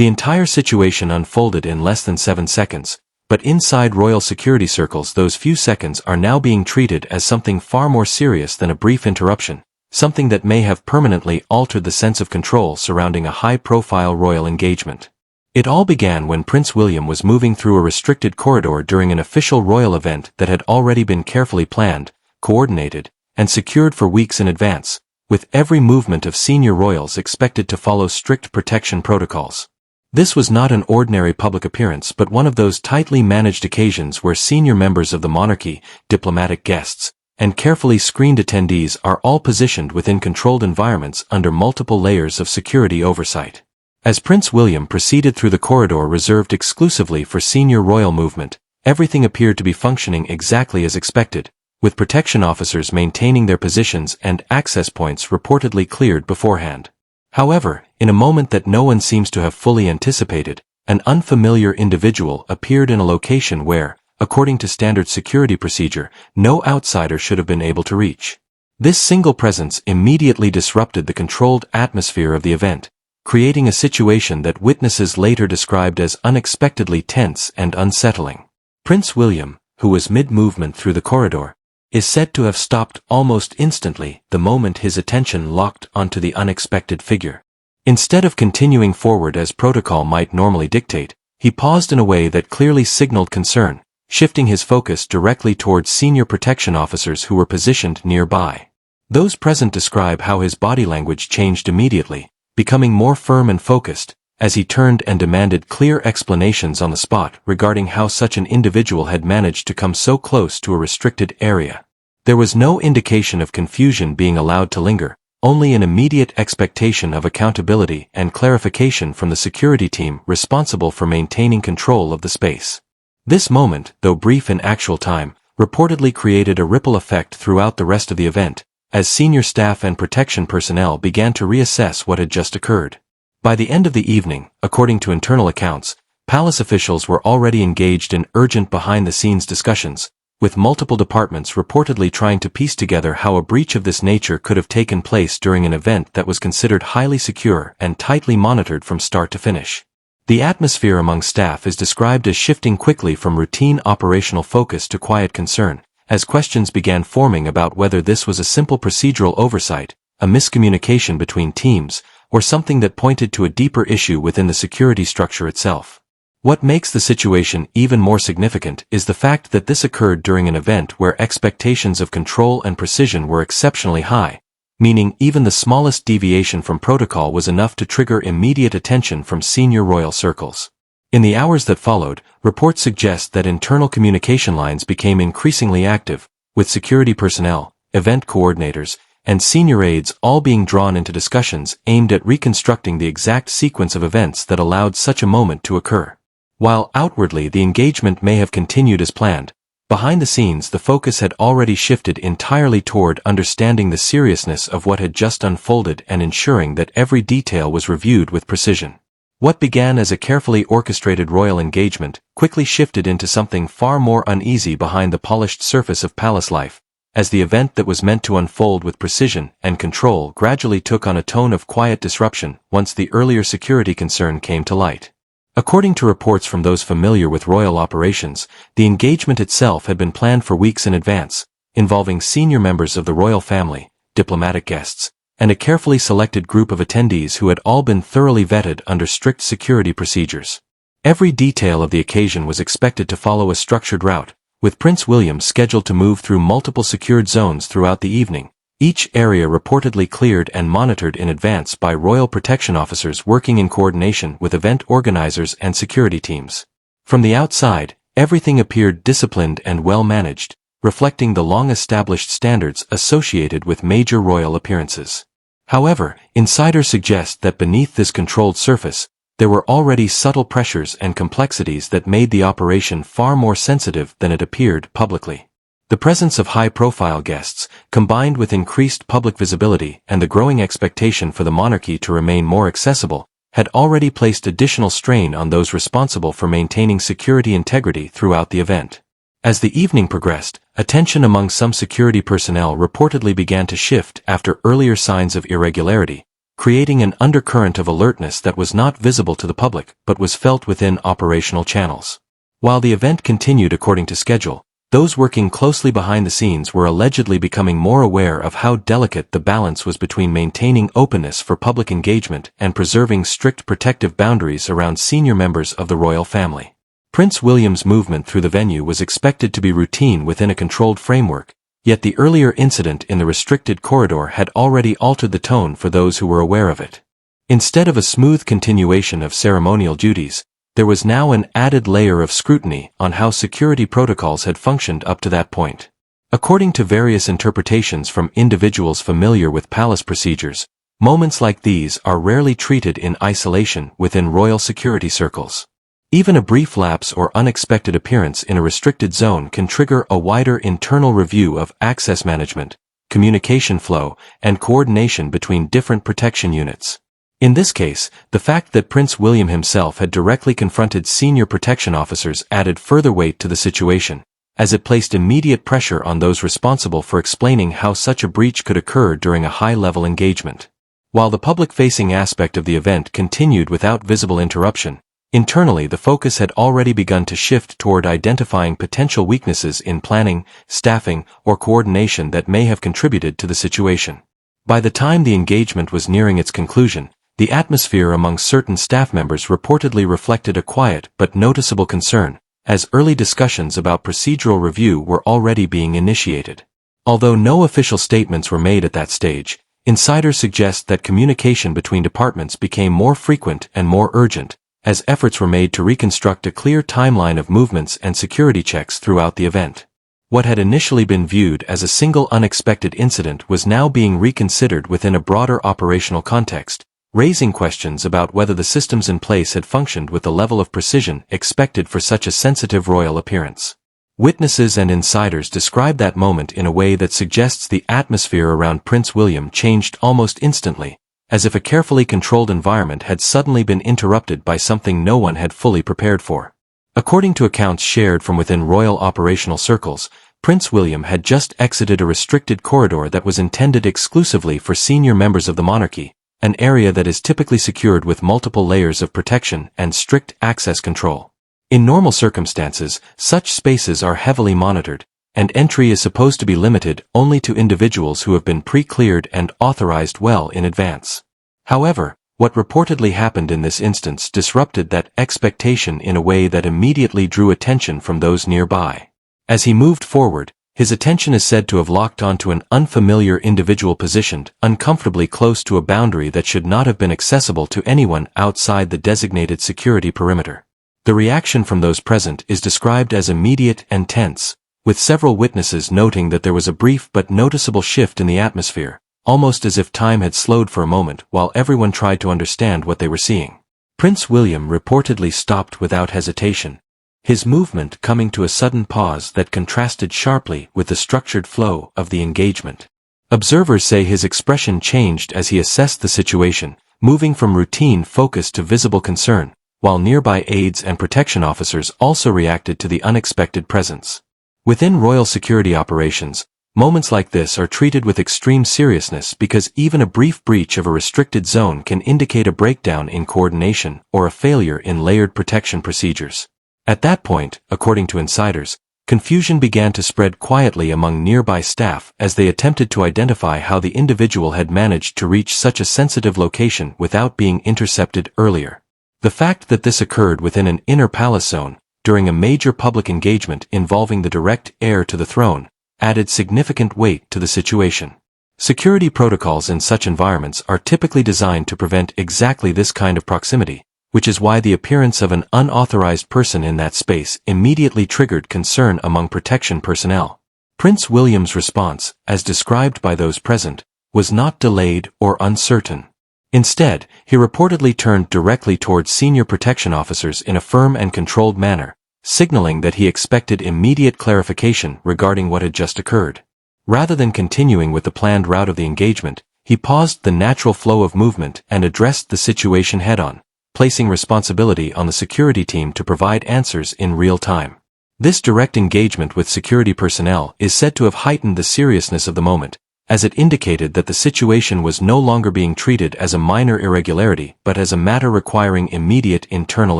The entire situation unfolded in less than 7 seconds, but inside royal security circles those few seconds are now being treated as something far more serious than a brief interruption, something that may have permanently altered the sense of control surrounding a high-profile royal engagement. It all began when Prince William was moving through a restricted corridor during an official royal event that had already been carefully planned, coordinated, and secured for weeks in advance, with every movement of senior royals expected to follow strict protection protocols. This was not an ordinary public appearance but one of those tightly managed occasions where senior members of the monarchy, diplomatic guests, and carefully screened attendees are all positioned within controlled environments under multiple layers of security oversight. As Prince William proceeded through the corridor reserved exclusively for senior royal movement, everything appeared to be functioning exactly as expected, with protection officers maintaining their positions and access points reportedly cleared beforehand. However, in a moment that no one seems to have fully anticipated, an unfamiliar individual appeared in a location where, according to standard security procedure, no outsider should have been able to reach. This single presence immediately disrupted the controlled atmosphere of the event, creating a situation that witnesses later described as unexpectedly tense and unsettling. Prince William, who was mid-movement through the corridor, is said to have stopped almost instantly the moment his attention locked onto the unexpected figure. Instead of continuing forward as protocol might normally dictate, he paused in a way that clearly signaled concern, shifting his focus directly towards senior protection officers who were positioned nearby. Those present describe how his body language changed immediately, becoming more firm and focused, as he turned and demanded clear explanations on the spot regarding how such an individual had managed to come so close to a restricted area. There was no indication of confusion being allowed to linger, only an immediate expectation of accountability and clarification from the security team responsible for maintaining control of the space. This moment, though brief in actual time, reportedly created a ripple effect throughout the rest of the event, as senior staff and protection personnel began to reassess what had just occurred. By the end of the evening, according to internal accounts, palace officials were already engaged in urgent behind-the-scenes discussions, with multiple departments reportedly trying to piece together how a breach of this nature could have taken place during an event that was considered highly secure and tightly monitored from start to finish. The atmosphere among staff is described as shifting quickly from routine operational focus to quiet concern, as questions began forming about whether this was a simple procedural oversight, a miscommunication between teams, or something that pointed to a deeper issue within the security structure itself. What makes the situation even more significant is the fact that this occurred during an event where expectations of control and precision were exceptionally high, meaning even the smallest deviation from protocol was enough to trigger immediate attention from senior royal circles. In the hours that followed, reports suggest that internal communication lines became increasingly active, with security personnel, event coordinators, and senior aides all being drawn into discussions aimed at reconstructing the exact sequence of events that allowed such a moment to occur. While outwardly the engagement may have continued as planned, behind the scenes the focus had already shifted entirely toward understanding the seriousness of what had just unfolded and ensuring that every detail was reviewed with precision. What began as a carefully orchestrated royal engagement quickly shifted into something far more uneasy behind the polished surface of palace life, as the event that was meant to unfold with precision and control gradually took on a tone of quiet disruption once the earlier security concern came to light. According to reports from those familiar with royal operations, the engagement itself had been planned for weeks in advance, involving senior members of the royal family, diplomatic guests, and a carefully selected group of attendees who had all been thoroughly vetted under strict security procedures. Every detail of the occasion was expected to follow a structured route, with Prince William scheduled to move through multiple secured zones throughout the evening, each area reportedly cleared and monitored in advance by royal protection officers working in coordination with event organizers and security teams. From the outside, everything appeared disciplined and well managed, reflecting the long-established standards associated with major royal appearances. However, insiders suggest that beneath this controlled surface, there were already subtle pressures and complexities that made the operation far more sensitive than it appeared publicly. The presence of high-profile guests, combined with increased public visibility and the growing expectation for the monarchy to remain more accessible, had already placed additional strain on those responsible for maintaining security integrity throughout the event. As the evening progressed, attention among some security personnel reportedly began to shift after earlier signs of irregularity, creating an undercurrent of alertness that was not visible to the public but was felt within operational channels. While the event continued according to schedule, those working closely behind the scenes were allegedly becoming more aware of how delicate the balance was between maintaining openness for public engagement and preserving strict protective boundaries around senior members of the royal family. Prince William's movement through the venue was expected to be routine within a controlled framework, yet the earlier incident in the restricted corridor had already altered the tone for those who were aware of it. Instead of a smooth continuation of ceremonial duties, there was now an added layer of scrutiny on how security protocols had functioned up to that point. According to various interpretations from individuals familiar with palace procedures, moments like these are rarely treated in isolation within royal security circles. Even a brief lapse or unexpected appearance in a restricted zone can trigger a wider internal review of access management, communication flow, and coordination between different protection units. In this case, the fact that Prince William himself had directly confronted senior protection officers added further weight to the situation, as it placed immediate pressure on those responsible for explaining how such a breach could occur during a high-level engagement. While the public-facing aspect of the event continued without visible interruption, internally the focus had already begun to shift toward identifying potential weaknesses in planning, staffing, or coordination that may have contributed to the situation. By the time the engagement was nearing its conclusion, the atmosphere among certain staff members reportedly reflected a quiet but noticeable concern, as early discussions about procedural review were already being initiated. Although no official statements were made at that stage, insiders suggest that communication between departments became more frequent and more urgent, as efforts were made to reconstruct a clear timeline of movements and security checks throughout the event. What had initially been viewed as a single unexpected incident was now being reconsidered within a broader operational context, raising questions about whether the systems in place had functioned with the level of precision expected for such a sensitive royal appearance. Witnesses and insiders describe that moment in a way that suggests the atmosphere around Prince William changed almost instantly, as if a carefully controlled environment had suddenly been interrupted by something no one had fully prepared for. According to accounts shared from within royal operational circles, Prince William had just exited a restricted corridor that was intended exclusively for senior members of the monarchy, an area that is typically secured with multiple layers of protection and strict access control. In normal circumstances, such spaces are heavily monitored, and entry is supposed to be limited only to individuals who have been pre-cleared and authorized well in advance. However, what reportedly happened in this instance disrupted that expectation in a way that immediately drew attention from those nearby. As he moved forward, his attention is said to have locked onto an unfamiliar individual positioned uncomfortably close to a boundary that should not have been accessible to anyone outside the designated security perimeter. The reaction from those present is described as immediate and tense, with several witnesses noting that there was a brief but noticeable shift in the atmosphere, almost as if time had slowed for a moment while everyone tried to understand what they were seeing. Prince William reportedly stopped without hesitation, his movement coming to a sudden pause that contrasted sharply with the structured flow of the engagement. Observers say his expression changed as he assessed the situation, moving from routine focus to visible concern, while nearby aides and protection officers also reacted to the unexpected presence. Within royal security operations, moments like this are treated with extreme seriousness because even a brief breach of a restricted zone can indicate a breakdown in coordination or a failure in layered protection procedures. At that point, according to insiders, confusion began to spread quietly among nearby staff as they attempted to identify how the individual had managed to reach such a sensitive location without being intercepted earlier. The fact that this occurred within an inner palace zone, during a major public engagement involving the direct heir to the throne, added significant weight to the situation. Security protocols in such environments are typically designed to prevent exactly this kind of proximity, which is why the appearance of an unauthorized person in that space immediately triggered concern among protection personnel. Prince William's response, as described by those present, was not delayed or uncertain. Instead, he reportedly turned directly towards senior protection officers in a firm and controlled manner, signaling that he expected immediate clarification regarding what had just occurred. Rather than continuing with the planned route of the engagement, he paused the natural flow of movement and addressed the situation head-on, placing responsibility on the security team to provide answers in real time. This direct engagement with security personnel is said to have heightened the seriousness of the moment, as it indicated that the situation was no longer being treated as a minor irregularity but as a matter requiring immediate internal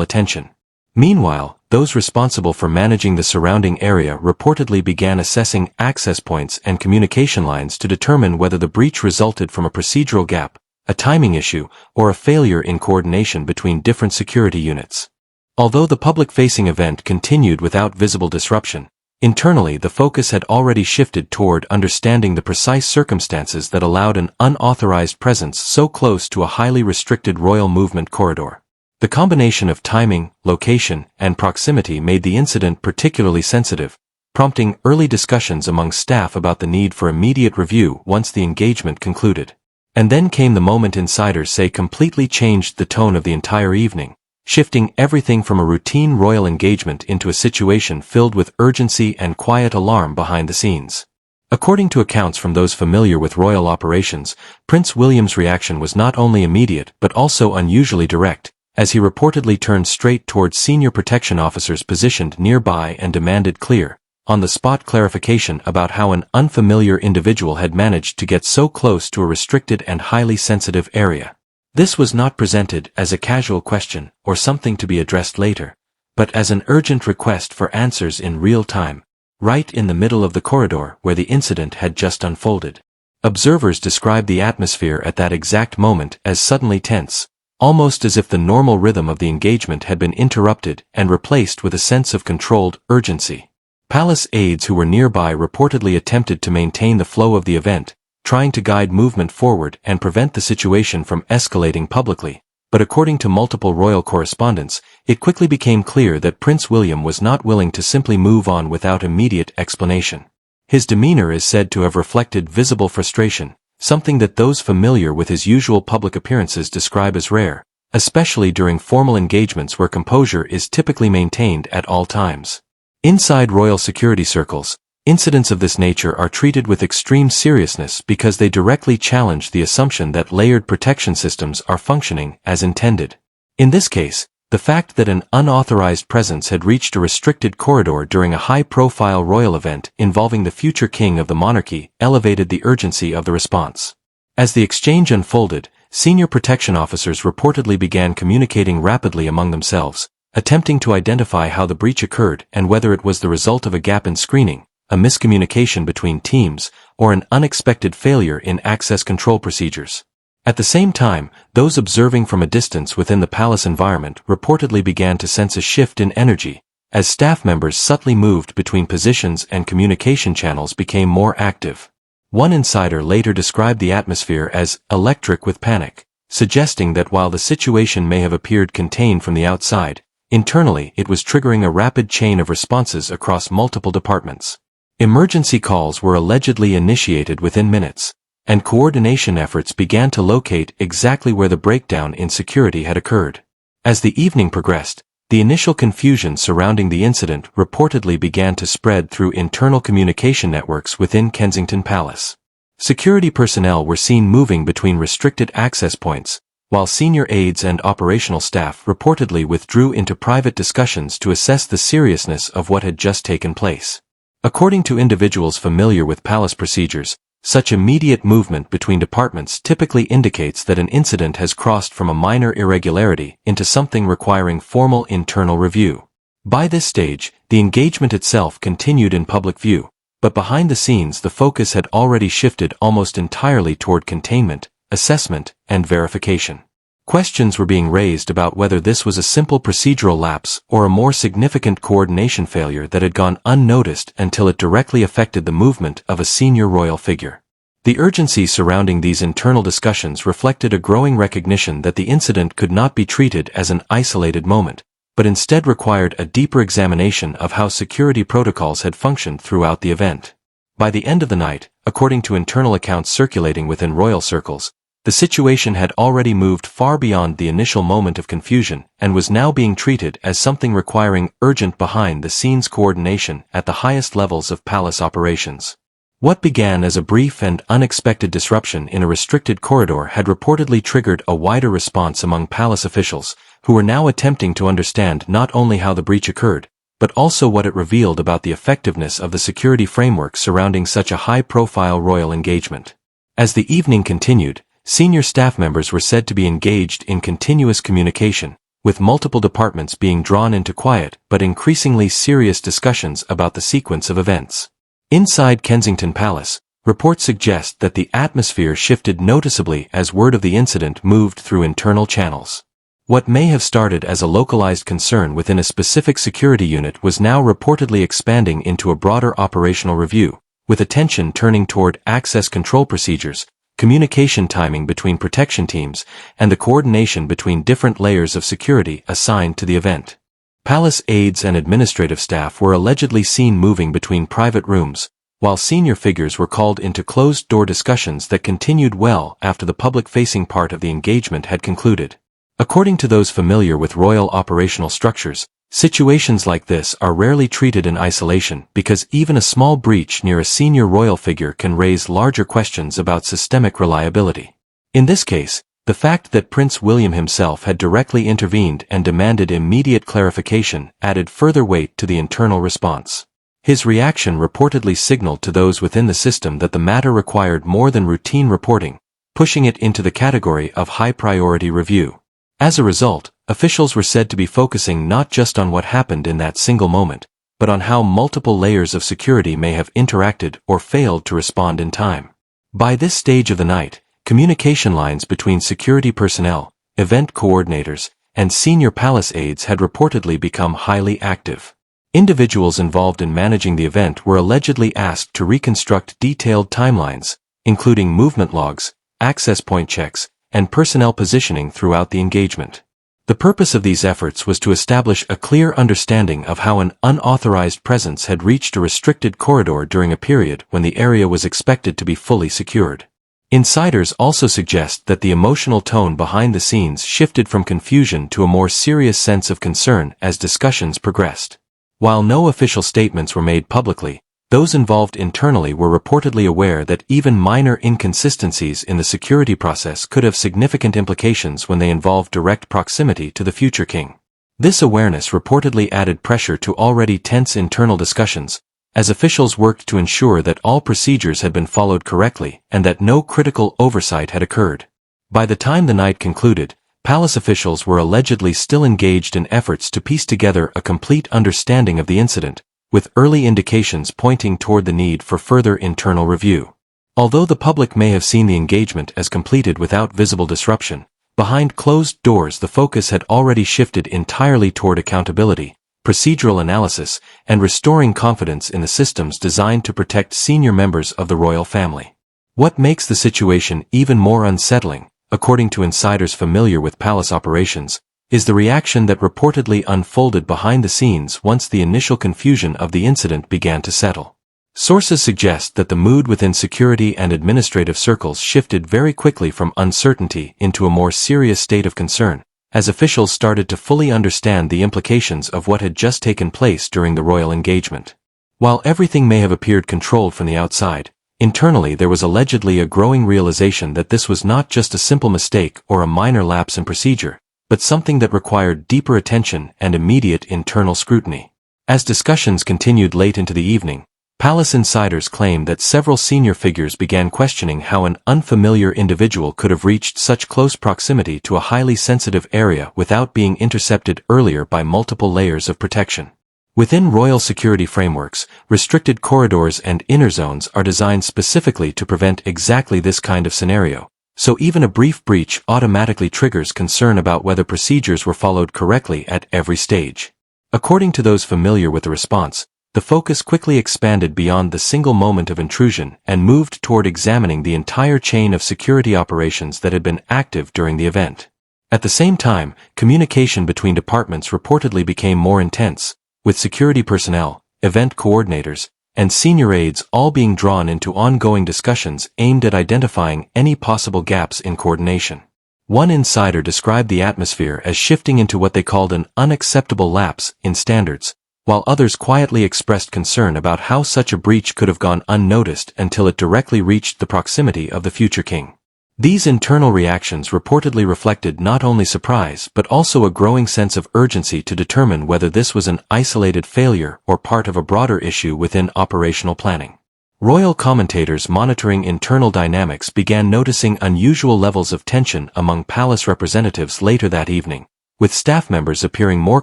attention. Meanwhile, those responsible for managing the surrounding area reportedly began assessing access points and communication lines to determine whether the breach resulted from a procedural gap, a timing issue, or a failure in coordination between different security units. Although the public-facing event continued without visible disruption, internally the focus had already shifted toward understanding the precise circumstances that allowed an unauthorized presence so close to a highly restricted royal movement corridor. The combination of timing, location, and proximity made the incident particularly sensitive, prompting early discussions among staff about the need for immediate review once the engagement concluded. And then came the moment insiders say completely changed the tone of the entire evening, shifting everything from a routine royal engagement into a situation filled with urgency and quiet alarm behind the scenes. According to accounts from those familiar with royal operations, Prince William's reaction was not only immediate but also unusually direct, as he reportedly turned straight towards senior protection officers positioned nearby and demanded clear, on-the-spot clarification about how an unfamiliar individual had managed to get so close to a restricted and highly sensitive area. This was not presented as a casual question or something to be addressed later, but as an urgent request for answers in real time, right in the middle of the corridor where the incident had just unfolded. Observers described the atmosphere at that exact moment as suddenly tense, almost as if the normal rhythm of the engagement had been interrupted and replaced with a sense of controlled urgency. Palace aides who were nearby reportedly attempted to maintain the flow of the event, trying to guide movement forward and prevent the situation from escalating publicly, but according to multiple royal correspondents, it quickly became clear that Prince William was not willing to simply move on without immediate explanation. His demeanor is said to have reflected visible frustration, something that those familiar with his usual public appearances describe as rare, especially during formal engagements where composure is typically maintained at all times. Inside royal security circles, incidents of this nature are treated with extreme seriousness because they directly challenge the assumption that layered protection systems are functioning as intended. In this case, the fact that an unauthorized presence had reached a restricted corridor during a high-profile royal event involving the future king of the monarchy elevated the urgency of the response. As the exchange unfolded, senior protection officers reportedly began communicating rapidly among themselves, attempting to identify how the breach occurred and whether it was the result of a gap in screening, a miscommunication between teams, or an unexpected failure in access control procedures. At the same time, those observing from a distance within the palace environment reportedly began to sense a shift in energy, as staff members subtly moved between positions and communication channels became more active. One insider later described the atmosphere as electric with panic, suggesting that while the situation may have appeared contained from the outside, internally it was triggering a rapid chain of responses across multiple departments. Emergency calls were allegedly initiated within minutes, and coordination efforts began to locate exactly where the breakdown in security had occurred. As the evening progressed, the initial confusion surrounding the incident reportedly began to spread through internal communication networks within Kensington Palace. Security personnel were seen moving between restricted access points, while senior aides and operational staff reportedly withdrew into private discussions to assess the seriousness of what had just taken place. According to individuals familiar with palace procedures, such immediate movement between departments typically indicates that an incident has crossed from a minor irregularity into something requiring formal internal review. By this stage, the engagement itself continued in public view, but behind the scenes the focus had already shifted almost entirely toward containment, assessment, and verification. Questions were being raised about whether this was a simple procedural lapse or a more significant coordination failure that had gone unnoticed until it directly affected the movement of a senior royal figure. The urgency surrounding these internal discussions reflected a growing recognition that the incident could not be treated as an isolated moment, but instead required a deeper examination of how security protocols had functioned throughout the event. By the end of the night, according to internal accounts circulating within royal circles, the situation had already moved far beyond the initial moment of confusion and was now being treated as something requiring urgent behind-the-scenes coordination at the highest levels of palace operations. What began as a brief and unexpected disruption in a restricted corridor had reportedly triggered a wider response among palace officials, who were now attempting to understand not only how the breach occurred, but also what it revealed about the effectiveness of the security framework surrounding such a high-profile royal engagement. As the evening continued, senior staff members were said to be engaged in continuous communication, with multiple departments being drawn into quiet but increasingly serious discussions about the sequence of events. Inside Kensington Palace, reports suggest that the atmosphere shifted noticeably as word of the incident moved through internal channels. What may have started as a localized concern within a specific security unit was now reportedly expanding into a broader operational review, with attention turning toward access control procedures, communication timing between protection teams, and the coordination between different layers of security assigned to the event. Palace aides and administrative staff were allegedly seen moving between private rooms, while senior figures were called into closed-door discussions that continued well after the public-facing part of the engagement had concluded. According to those familiar with royal operational structures, situations like this are rarely treated in isolation because even a small breach near a senior royal figure can raise larger questions about systemic reliability. In this case, the fact that Prince William himself had directly intervened and demanded immediate clarification added further weight to the internal response. His reaction reportedly signaled to those within the system that the matter required more than routine reporting, pushing it into the category of high-priority review. As a result, officials were said to be focusing not just on what happened in that single moment, but on how multiple layers of security may have interacted or failed to respond in time. By this stage of the night, communication lines between security personnel, event coordinators, and senior palace aides had reportedly become highly active. Individuals involved in managing the event were allegedly asked to reconstruct detailed timelines, including movement logs, access point checks, and personnel positioning throughout the engagement. The purpose of these efforts was to establish a clear understanding of how an unauthorized presence had reached a restricted corridor during a period when the area was expected to be fully secured. Insiders also suggest that the emotional tone behind the scenes shifted from confusion to a more serious sense of concern as discussions progressed. While no official statements were made publicly, those involved internally were reportedly aware that even minor inconsistencies in the security process could have significant implications when they involved direct proximity to the future king. This awareness reportedly added pressure to already tense internal discussions, as officials worked to ensure that all procedures had been followed correctly and that no critical oversight had occurred. By the time the night concluded, palace officials were allegedly still engaged in efforts to piece together a complete understanding of the incident, with early indications pointing toward the need for further internal review. Although the public may have seen the engagement as completed without visible disruption, behind closed doors the focus had already shifted entirely toward accountability, procedural analysis, and restoring confidence in the systems designed to protect senior members of the royal family. What makes the situation even more unsettling, according to insiders familiar with palace operations, is the reaction that reportedly unfolded behind the scenes once the initial confusion of the incident began to settle. Sources suggest that the mood within security and administrative circles shifted very quickly from uncertainty into a more serious state of concern, as officials started to fully understand the implications of what had just taken place during the royal engagement. While everything may have appeared controlled from the outside, internally there was allegedly a growing realization that this was not just a simple mistake or a minor lapse in procedure, but something that required deeper attention and immediate internal scrutiny. As discussions continued late into the evening, palace insiders claimed that several senior figures began questioning how an unfamiliar individual could have reached such close proximity to a highly sensitive area without being intercepted earlier by multiple layers of protection. Within royal security frameworks, restricted corridors and inner zones are designed specifically to prevent exactly this kind of scenario, so even a brief breach automatically triggers concern about whether procedures were followed correctly at every stage. According to those familiar with the response, the focus quickly expanded beyond the single moment of intrusion and moved toward examining the entire chain of security operations that had been active during the event. At the same time, communication between departments reportedly became more intense, with security personnel, event coordinators, and senior aides all being drawn into ongoing discussions aimed at identifying any possible gaps in coordination. One insider described the atmosphere as shifting into what they called an unacceptable lapse in standards, while others quietly expressed concern about how such a breach could have gone unnoticed until it directly reached the proximity of the future king. These internal reactions reportedly reflected not only surprise but also a growing sense of urgency to determine whether this was an isolated failure or part of a broader issue within operational planning. Royal commentators monitoring internal dynamics began noticing unusual levels of tension among palace representatives later that evening, with staff members appearing more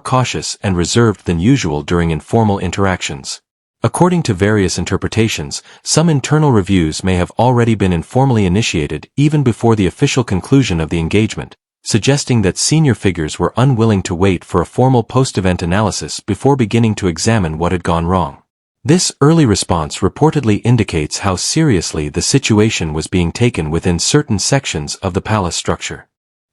cautious and reserved than usual during informal interactions. According to various interpretations, some internal reviews may have already been informally initiated even before the official conclusion of the engagement, suggesting that senior figures were unwilling to wait for a formal post-event analysis before beginning to examine what had gone wrong. This early response reportedly indicates how seriously the situation was being taken within certain sections of the palace structure.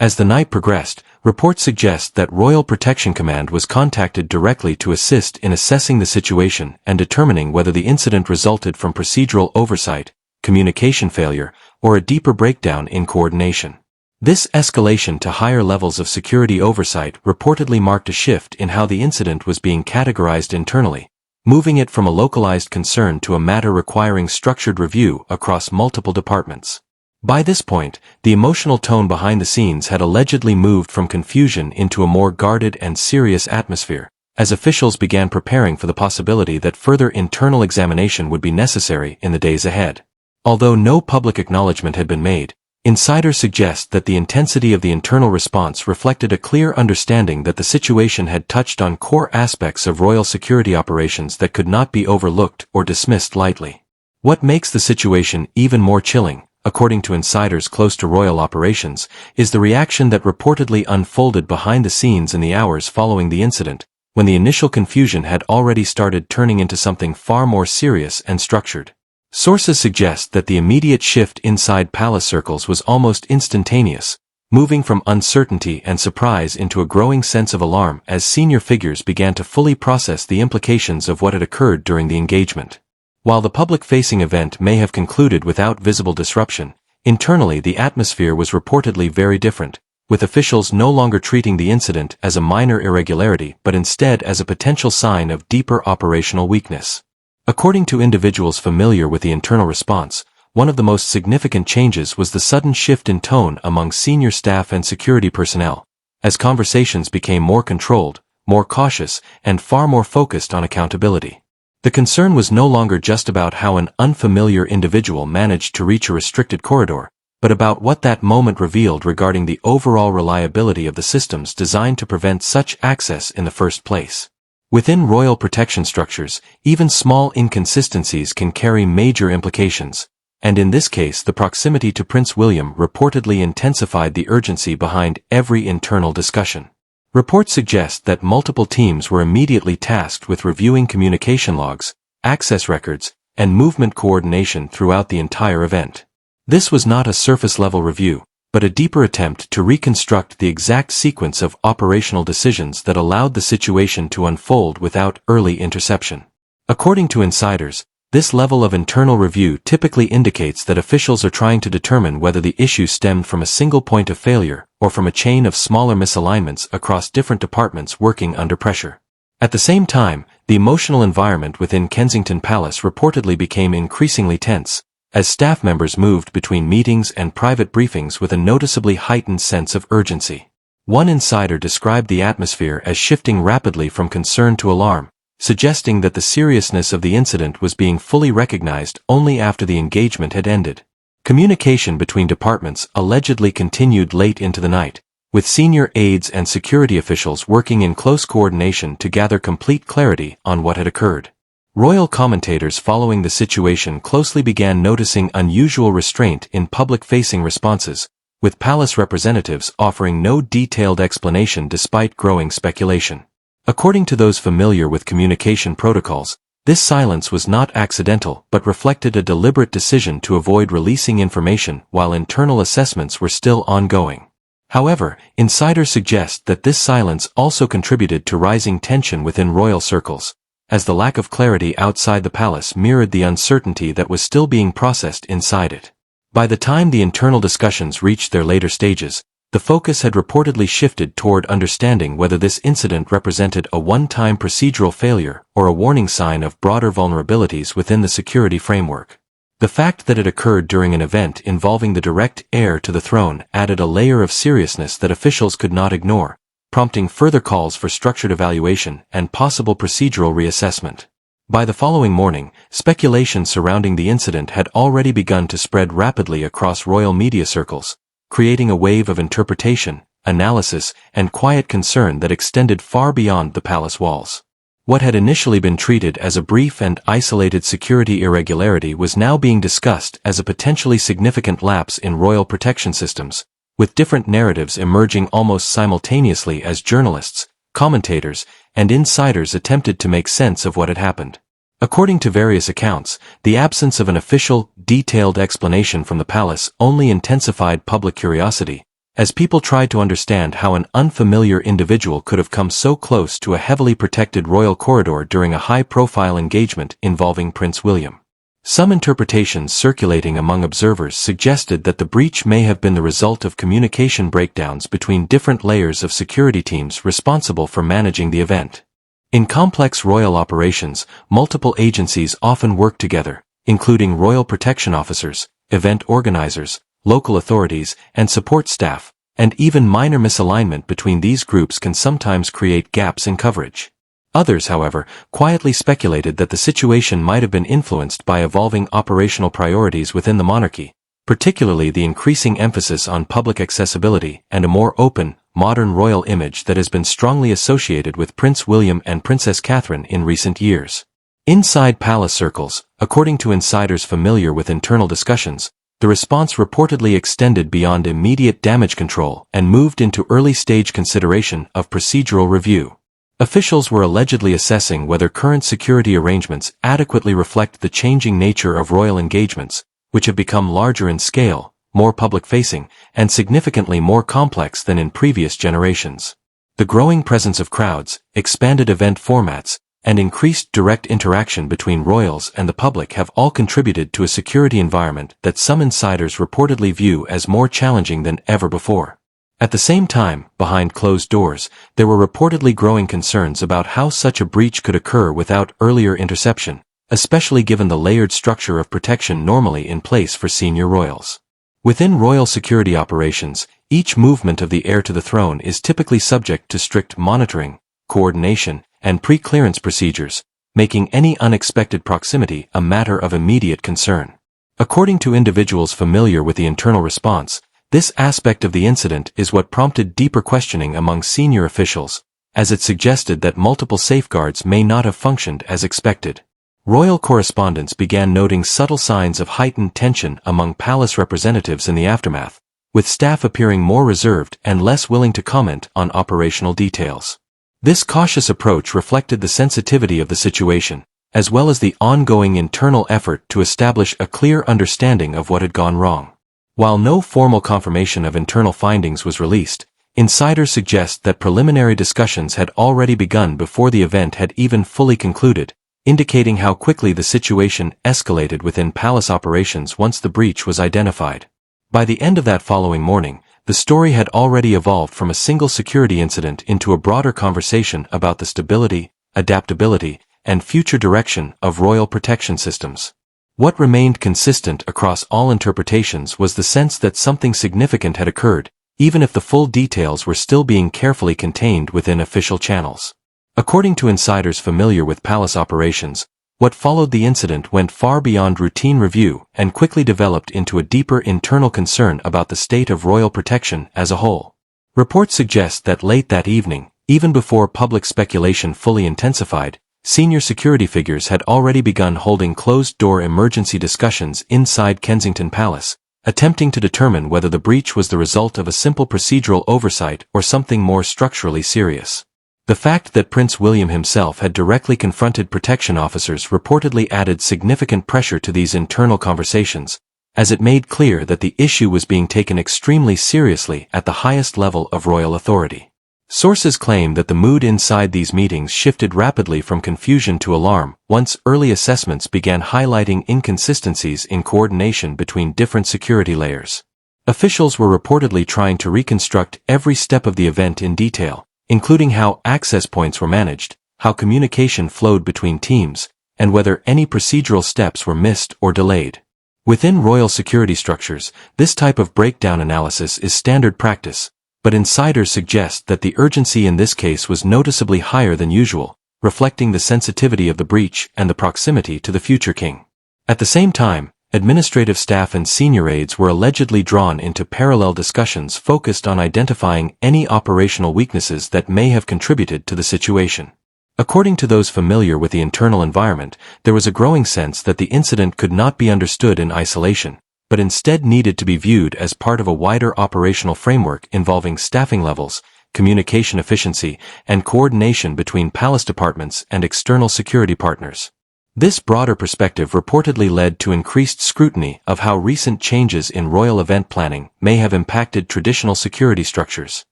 As the night progressed, reports suggest that Royal Protection Command was contacted directly to assist in assessing the situation and determining whether the incident resulted from procedural oversight, communication failure, or a deeper breakdown in coordination. This escalation to higher levels of security oversight reportedly marked a shift in how the incident was being categorized internally, moving it from a localized concern to a matter requiring structured review across multiple departments. By this point, the emotional tone behind the scenes had allegedly moved from confusion into a more guarded and serious atmosphere, as officials began preparing for the possibility that further internal examination would be necessary in the days ahead. Although no public acknowledgement had been made, insiders suggest that the intensity of the internal response reflected a clear understanding that the situation had touched on core aspects of royal security operations that could not be overlooked or dismissed lightly. What makes the situation even more chilling, according to insiders close to royal operations, is the reaction that reportedly unfolded behind the scenes in the hours following the incident, when the initial confusion had already started turning into something far more serious and structured. Sources suggest that the immediate shift inside palace circles was almost instantaneous, moving from uncertainty and surprise into a growing sense of alarm as senior figures began to fully process the implications of what had occurred during the engagement. While the public-facing event may have concluded without visible disruption, internally the atmosphere was reportedly very different, with officials no longer treating the incident as a minor irregularity but instead as a potential sign of deeper operational weakness. According to individuals familiar with the internal response, one of the most significant changes was the sudden shift in tone among senior staff and security personnel, as conversations became more controlled, more cautious, and far more focused on accountability. The concern was no longer just about how an unfamiliar individual managed to reach a restricted corridor, but about what that moment revealed regarding the overall reliability of the systems designed to prevent such access in the first place. Within royal protection structures, even small inconsistencies can carry major implications, and in this case the proximity to Prince William reportedly intensified the urgency behind every internal discussion. Reports suggest that multiple teams were immediately tasked with reviewing communication logs, access records, and movement coordination throughout the entire event. This was not a surface-level review, but a deeper attempt to reconstruct the exact sequence of operational decisions that allowed the situation to unfold without early interception. According to insiders, this level of internal review typically indicates that officials are trying to determine whether the issue stemmed from a single point of failure or from a chain of smaller misalignments across different departments working under pressure. At the same time, the emotional environment within Kensington Palace reportedly became increasingly tense, as staff members moved between meetings and private briefings with a noticeably heightened sense of urgency. One insider described the atmosphere as shifting rapidly from concern to alarm, suggesting that the seriousness of the incident was being fully recognized only after the engagement had ended. Communication between departments allegedly continued late into the night, with senior aides and security officials working in close coordination to gather complete clarity on what had occurred. Royal commentators following the situation closely began noticing unusual restraint in public-facing responses, with palace representatives offering no detailed explanation despite growing speculation. According to those familiar with communication protocols, this silence was not accidental but reflected a deliberate decision to avoid releasing information while internal assessments were still ongoing. However, insiders suggest that this silence also contributed to rising tension within royal circles, as the lack of clarity outside the palace mirrored the uncertainty that was still being processed inside it. By the time the internal discussions reached their later stages, the focus had reportedly shifted toward understanding whether this incident represented a one-time procedural failure or a warning sign of broader vulnerabilities within the security framework. The fact that it occurred during an event involving the direct heir to the throne added a layer of seriousness that officials could not ignore, prompting further calls for structured evaluation and possible procedural reassessment. By the following morning, speculation surrounding the incident had already begun to spread rapidly across royal media circles, creating a wave of interpretation, analysis, and quiet concern that extended far beyond the palace walls. What had initially been treated as a brief and isolated security irregularity was now being discussed as a potentially significant lapse in royal protection systems, with different narratives emerging almost simultaneously as journalists, commentators, and insiders attempted to make sense of what had happened. According to various accounts, the absence of an official, detailed explanation from the palace only intensified public curiosity, as people tried to understand how an unfamiliar individual could have come so close to a heavily protected royal corridor during a high-profile engagement involving Prince William. Some interpretations circulating among observers suggested that the breach may have been the result of communication breakdowns between different layers of security teams responsible for managing the event. In complex royal operations, multiple agencies often work together, including royal protection officers, event organizers, local authorities, and support staff, and even minor misalignment between these groups can sometimes create gaps in coverage. Others, however, quietly speculated that the situation might have been influenced by evolving operational priorities within the monarchy, particularly the increasing emphasis on public accessibility and a more open, modern royal image that has been strongly associated with Prince William and Princess Catherine in recent years. Inside palace circles, according to insiders familiar with internal discussions, the response reportedly extended beyond immediate damage control and moved into early-stage consideration of procedural review. Officials were allegedly assessing whether current security arrangements adequately reflect the changing nature of royal engagements, which have become larger in scale, more public-facing, and significantly more complex than in previous generations. The growing presence of crowds, expanded event formats, and increased direct interaction between royals and the public have all contributed to a security environment that some insiders reportedly view as more challenging than ever before. At the same time, behind closed doors, there were reportedly growing concerns about how such a breach could occur without earlier interception, especially given the layered structure of protection normally in place for senior royals. Within royal security operations, each movement of the heir to the throne is typically subject to strict monitoring, coordination, and pre-clearance procedures, making any unexpected proximity a matter of immediate concern. According to individuals familiar with the internal response, this aspect of the incident is what prompted deeper questioning among senior officials, as it suggested that multiple safeguards may not have functioned as expected. Royal correspondents began noting subtle signs of heightened tension among palace representatives in the aftermath, with staff appearing more reserved and less willing to comment on operational details. This cautious approach reflected the sensitivity of the situation, as well as the ongoing internal effort to establish a clear understanding of what had gone wrong. While no formal confirmation of internal findings was released, insiders suggest that preliminary discussions had already begun before the event had even fully concluded, indicating how quickly the situation escalated within palace operations once the breach was identified. By the end of that following morning, the story had already evolved from a single security incident into a broader conversation about the stability, adaptability, and future direction of royal protection systems. What remained consistent across all interpretations was the sense that something significant had occurred, even if the full details were still being carefully contained within official channels. According to insiders familiar with palace operations, what followed the incident went far beyond routine review and quickly developed into a deeper internal concern about the state of royal protection as a whole. Reports suggest that late that evening, even before public speculation fully intensified, senior security figures had already begun holding closed-door emergency discussions inside Kensington Palace, attempting to determine whether the breach was the result of a simple procedural oversight or something more structurally serious. The fact that Prince William himself had directly confronted protection officers reportedly added significant pressure to these internal conversations, as it made clear that the issue was being taken extremely seriously at the highest level of royal authority. Sources claim that the mood inside these meetings shifted rapidly from confusion to alarm once early assessments began highlighting inconsistencies in coordination between different security layers. Officials were reportedly trying to reconstruct every step of the event in detail, including how access points were managed, how communication flowed between teams, and whether any procedural steps were missed or delayed. Within royal security structures, this type of breakdown analysis is standard practice, but insiders suggest that the urgency in this case was noticeably higher than usual, reflecting the sensitivity of the breach and the proximity to the future king. At the same time, administrative staff and senior aides were allegedly drawn into parallel discussions focused on identifying any operational weaknesses that may have contributed to the situation. According to those familiar with the internal environment, there was a growing sense that the incident could not be understood in isolation, but instead needed to be viewed as part of a wider operational framework involving staffing levels, communication efficiency, and coordination between palace departments and external security partners. This broader perspective reportedly led to increased scrutiny of how recent changes in royal event planning may have impacted traditional security structures.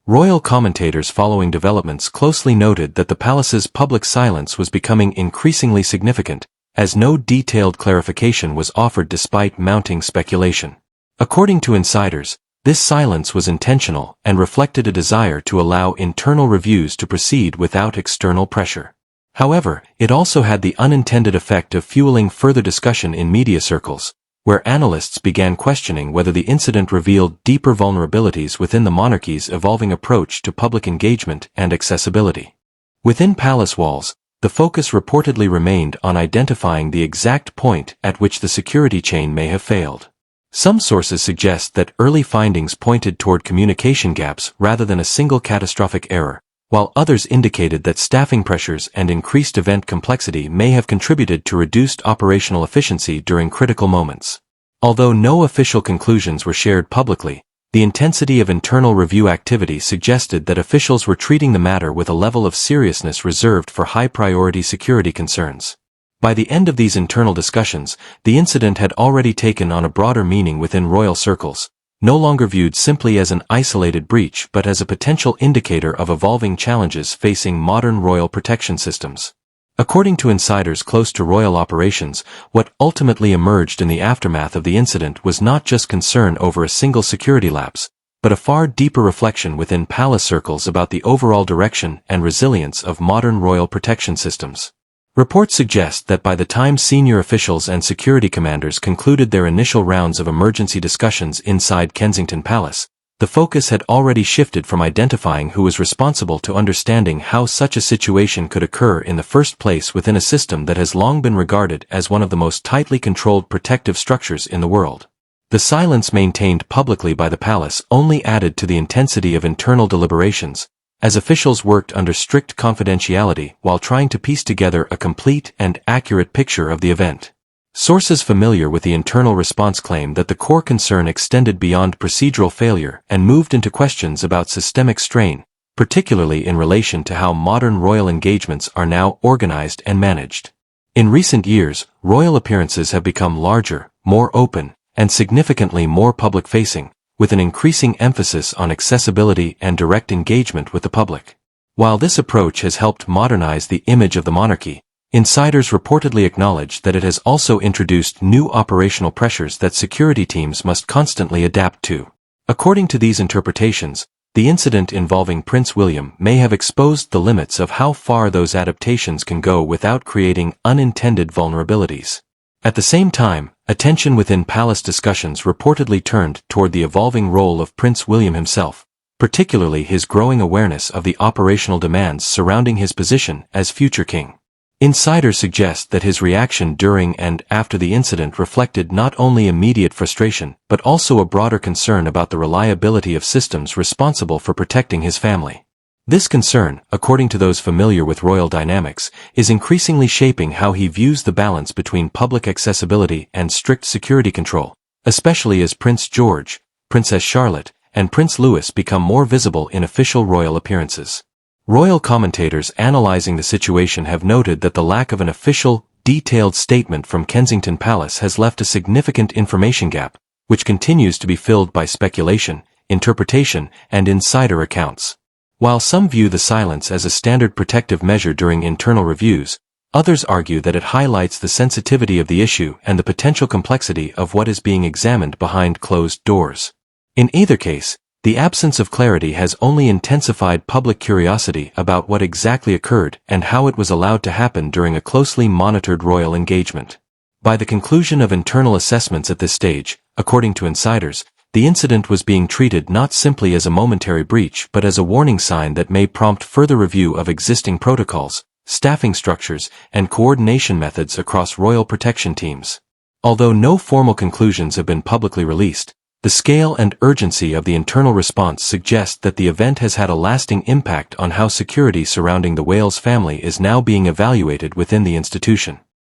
Royal commentators following developments closely noted that the palace's public silence was becoming increasingly significant, as no detailed clarification was offered despite mounting speculation. According to insiders, this silence was intentional and reflected a desire to allow internal reviews to proceed without external pressure. However, it also had the unintended effect of fueling further discussion in media circles, where analysts began questioning whether the incident revealed deeper vulnerabilities within the monarchy's evolving approach to public engagement and accessibility. Within palace walls, the focus reportedly remained on identifying the exact point at which the security chain may have failed. Some sources suggest that early findings pointed toward communication gaps rather than a single catastrophic error, while others indicated that staffing pressures and increased event complexity may have contributed to reduced operational efficiency during critical moments. Although no official conclusions were shared publicly, the intensity of internal review activity suggested that officials were treating the matter with a level of seriousness reserved for high-priority security concerns. By the end of these internal discussions, the incident had already taken on a broader meaning within royal circles, no longer viewed simply as an isolated breach but as a potential indicator of evolving challenges facing modern royal protection systems. According to insiders close to royal operations, what ultimately emerged in the aftermath of the incident was not just concern over a single security lapse, but a far deeper reflection within palace circles about the overall direction and resilience of modern royal protection systems. Reports suggest that by the time senior officials and security commanders concluded their initial rounds of emergency discussions inside Kensington Palace, the focus had already shifted from identifying who was responsible to understanding how such a situation could occur in the first place within a system that has long been regarded as one of the most tightly controlled protective structures in the world. The silence maintained publicly by the palace only added to the intensity of internal deliberations, as officials worked under strict confidentiality while trying to piece together a complete and accurate picture of the event. Sources familiar with the internal response claim that the core concern extended beyond procedural failure and moved into questions about systemic strain, particularly in relation to how modern royal engagements are now organized and managed. In recent years, royal appearances have become larger, more open, and significantly more public-facing, with an increasing emphasis on accessibility and direct engagement with the public. While this approach has helped modernize the image of the monarchy, insiders reportedly acknowledge that it has also introduced new operational pressures that security teams must constantly adapt to. According to these interpretations, the incident involving Prince William may have exposed the limits of how far those adaptations can go without creating unintended vulnerabilities. At the same time, attention within palace discussions reportedly turned toward the evolving role of Prince William himself, particularly his growing awareness of the operational demands surrounding his position as future king. Insiders suggest that his reaction during and after the incident reflected not only immediate frustration but also a broader concern about the reliability of systems responsible for protecting his family. This concern, according to those familiar with royal dynamics, is increasingly shaping how he views the balance between public accessibility and strict security control, especially as Prince George, Princess Charlotte, and Prince Louis become more visible in official royal appearances. Royal commentators analyzing the situation have noted that the lack of an official, detailed statement from Kensington Palace has left a significant information gap, which continues to be filled by speculation, interpretation, and insider accounts. While some view the silence as a standard protective measure during internal reviews, others argue that it highlights the sensitivity of the issue and the potential complexity of what is being examined behind closed doors. In either case, the absence of clarity has only intensified public curiosity about what exactly occurred and how it was allowed to happen during a closely monitored royal engagement. By the conclusion of internal assessments at this stage, according to insiders, the incident was being treated not simply as a momentary breach but as a warning sign that may prompt further review of existing protocols, staffing structures, and coordination methods across royal protection teams. Although no formal conclusions have been publicly released, the scale and urgency of the internal response suggest that the event has had a lasting impact on how security surrounding the Wales family is now being evaluated within the institution.